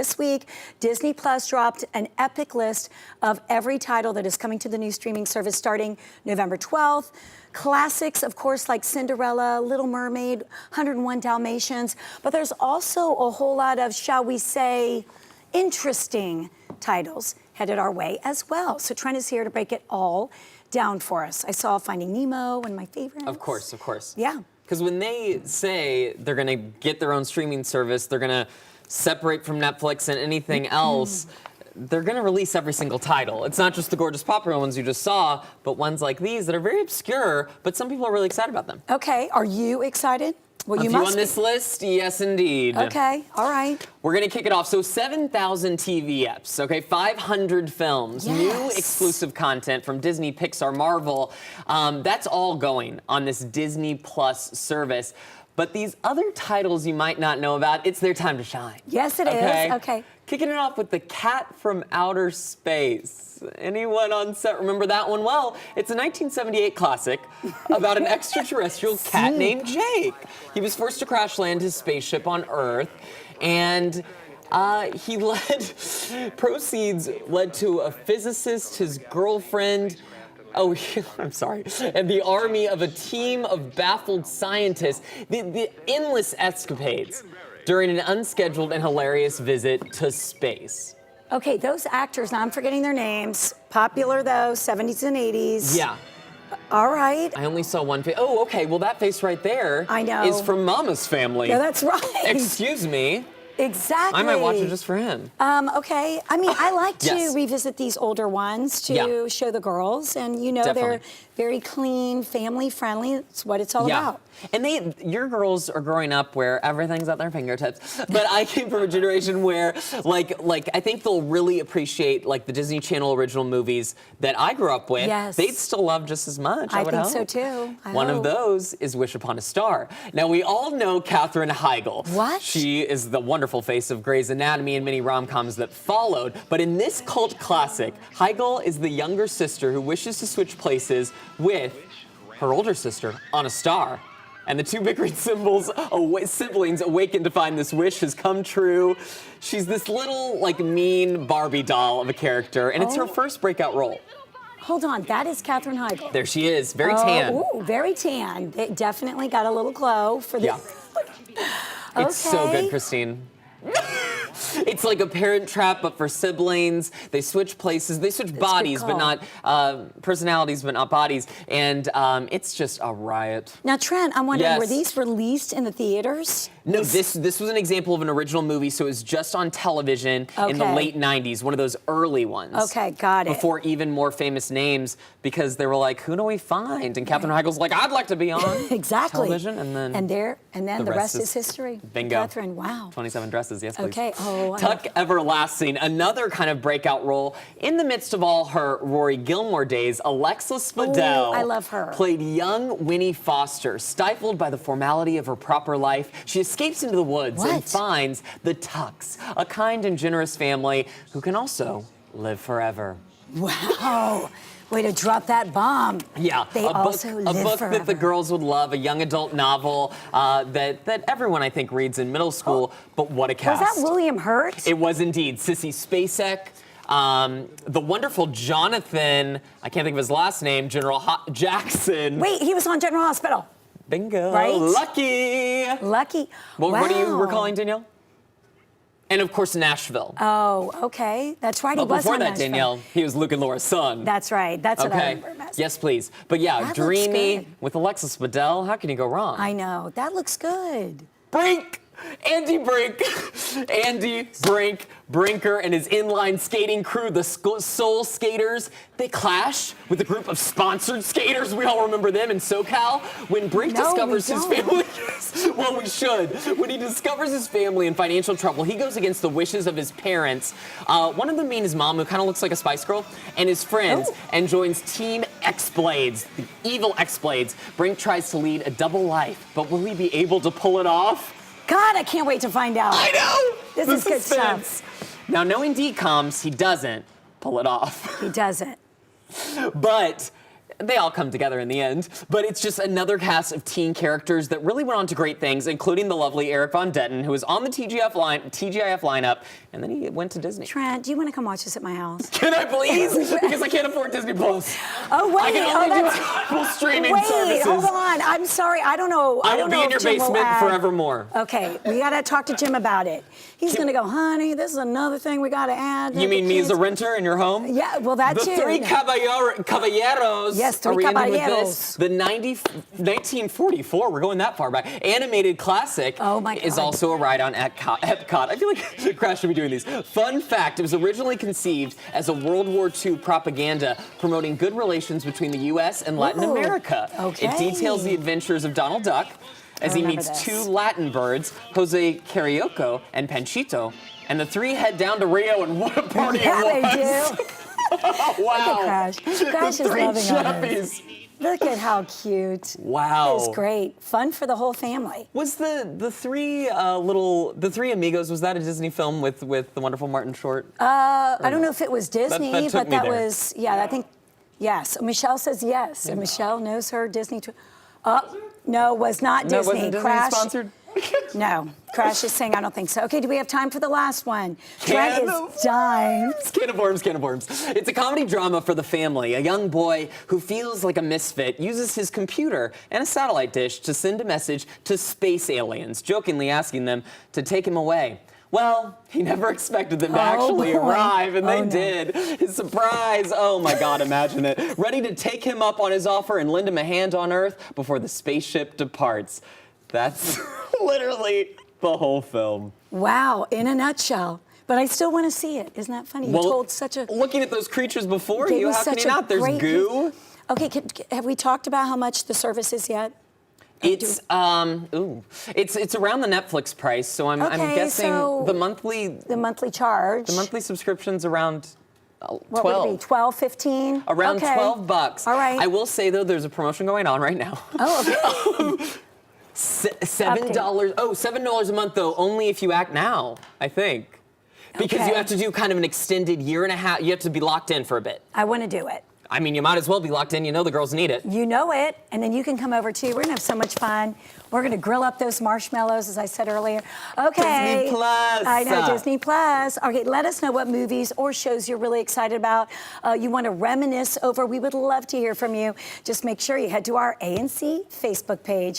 This week, Disney Plus dropped an epic list of every title that is coming to the new streaming service starting November 12th. Classics, of course, like Cinderella, Little Mermaid, 101 Dalmatians, but there's also a whole lot of, shall we say, interesting titles headed our way as well. So Trent is here to break it all down for us. I saw Finding Nemo, one of my favorites. Of course, of course. Yeah. Because when they say they're going to get their own streaming service, they're going to separate from Netflix and anything else, they're going to release every single title. It's not just the gorgeous popular ones you just saw, but ones like these that are very obscure, but some people are really excited about them. Okay, are you excited? Well, you must must on this list? Yes, indeed. Okay, all right. We're going to kick it off. So 7,000 TV eps, okay, 500 films, new exclusive content from Disney, Pixar, Marvel. That's all going on this Disney Plus service. But these other titles you might not know about, it's their time to shine. Yes, it is. Okay. Kicking it off with The Cat from Outer Space. Anyone on set remember that one? Well, it's a 1978 classic about an extraterrestrial cat named Jake. He was forced to crash land his spaceship on Earth, and proceeds led to a physicist, his girlfriend, I'm sorry. And the army of a team of baffled scientists. The endless escapades during an unscheduled and hilarious visit to space. Okay, those actors, now I'm forgetting their names. Popular though, 70s and 80s. Yeah. All right. I only saw one face. Oh, okay. Well, that face right there I know. is from Mama's Family. No, that's right. Excuse me. Exactly. I might watch it just for him. Okay. I mean, I like to Yes. revisit these older ones to show the girls, and you know Definitely. they're very clean, family friendly. It's what it's all about. And your girls are growing up where everything's at their fingertips. But I came from a generation where, like I think they'll really appreciate like the Disney Channel original movies that I grew up with. Yes. They'd still love just as much. I would think hope. so too. One of those is Wish Upon a Star. Now we all know Katherine Heigl. What? She is the wonderful face of Grey's Anatomy and many rom-coms that followed. But in this cult classic, Heigl is the younger sister who wishes to switch places with her older sister on a star. And the two bickering siblings awaken to find this wish has come true. She's this little, like, mean Barbie doll of a character, and it's her first breakout role. Hold on, that is Katherine Heigl. There she is, very tan. Ooh, very tan. It definitely got a little glow for the. Yeah. It's so good, Christine. It's like a Parent Trap, but for siblings. They switch places. They switch bodies, but not personalities, but not bodies. And it's just a riot. Now, Trent, I'm wondering, were these released in the theaters? No, this was an example of an original movie, so it was just on television in the late 90s, one of those early ones. Okay, got it. Before even more famous names, because they were like, who do we find? And Katherine Heigl's like, I'd like to be on television. And then the rest is history. Bingo. Katherine, wow. 27 dresses, yes, please. Okay, Tuck Everlasting, another kind of breakout role. In the midst of all her Rory Gilmore days, Alexis Bledel I love her. Played young Winnie Foster. Stifled by the formality of her proper life, she escapes into the woods and finds the Tucks, a kind and generous family who can also live forever. Wow. Way to drop that bomb. Yeah, they a book forever. that the girls would love, a young adult novel that everyone, I think, reads in middle school, but what a cast. Was that William Hurt? It was indeed. Sissy Spacek, the wonderful Jonathan, I can't think of his last name, General Jackson. Wait, he was on General Hospital. Bingo. Right? Lucky. What are you recalling, Danielle? And of course, Nashville. Oh, okay. That's right. He was before on that, Nashville. Danielle, he was Luke and Laura's son. That's right. That's what I remember. Yes, please. But yeah, That Dreamy looks good. with Alexis Bledel. How can you go wrong? I know. That looks good. Brink! Andy Brink. Andy Brink, Brinker, and his inline skating crew, the Soul Skaters, they clash with a group of sponsored skaters. We all remember them in SoCal. When Brink discovers his family, well, we should. When he discovers his family in financial trouble, he goes against the wishes of his parents. One of them being his mom, who kind of looks like a Spice Girl, and his friends, and joins Team X-Blades, the evil X-Blades. Brink tries to lead a double life, but will he be able to pull it off? God, I can't wait to find out. I know! This is good stuff. Now, knowing DComs, he doesn't pull it off. He doesn't. But they all come together in the end. But it's just another cast of teen characters that really went on to great things, including the lovely Eric Von Detten, who was on the TGIF lineup, and then he went to Disney. Trent, do you want to come watch this at my house? Can I please? Because I can't afford Disney Plus. Oh, wait. I can only do full streaming services. Hold on. I'm sorry. I don't know. I will be in your basement forevermore. Okay, we got to talk to Jim about it. He's going to go, honey, this is another thing we got to add. You mean me as a renter in your home? Yeah, well, that the too. The three caballeros. Yes, three are we ending with caballeros. this? The 1944, we're going that far back, animated classic is also a ride on Epcot. I feel like Crash should be doing these. Fun fact, it was originally conceived as a World War II propaganda promoting good relations between the U.S. and Latin America. Okay. It details the adventures of Donald Duck as he meets two Latin birds, Jose Carioco and Panchito, and the three head down to Rio, and what a party it was. They do. Wow. Crash. Crash is loving all this. Look at how cute. Wow. It was great. Fun for the whole family. Was the three amigos, was that a Disney film with the wonderful Martin Short? I don't know if it was Disney, but that was, I think, yes. Michelle says yes. And Michelle knows her Disney. No, was not Disney. No, wasn't Disney Crash sponsored? No. Crash is saying, I don't think so. Okay, do we have time for the last one? Trent is dying. Can of worms. It's a comedy drama for the family. A young boy who feels like a misfit uses his computer and a satellite dish to send a message to space aliens, jokingly asking them to take him away. Well, he never expected them to actually arrive, and they did. His surprise, oh my God, imagine it. Ready to take him up on his offer and lend him a hand on Earth before the spaceship departs. That's literally the whole film. Wow, in a nutshell. But I still want to see it. Isn't that funny? You told such a... Looking at those creatures before you, how can you not? There's goo. Okay, have we talked about how much the service is yet? It's around the Netflix price, so I'm guessing the monthly charge. The monthly subscription's around 12. What would it be? 12, 15? Around $12. All right. I will say though, there's a promotion going on right now. Oh, okay. $7. Oh, $7 a month though, only if you act now, I think. Because you have to do kind of an extended year and a half. You have to be locked in for a bit. I want to do it. I mean, you might as well be locked in. You know the girls need it. You know it. And then you can come over too. We're going to have so much fun. We're going to grill up those marshmallows, as I said earlier. Okay. Disney Plus. I know, Disney Plus. Okay, let us know what movies or shows you're really excited about. You want to reminisce over. We would love to hear from you. Just make sure you head to our ANC Facebook page.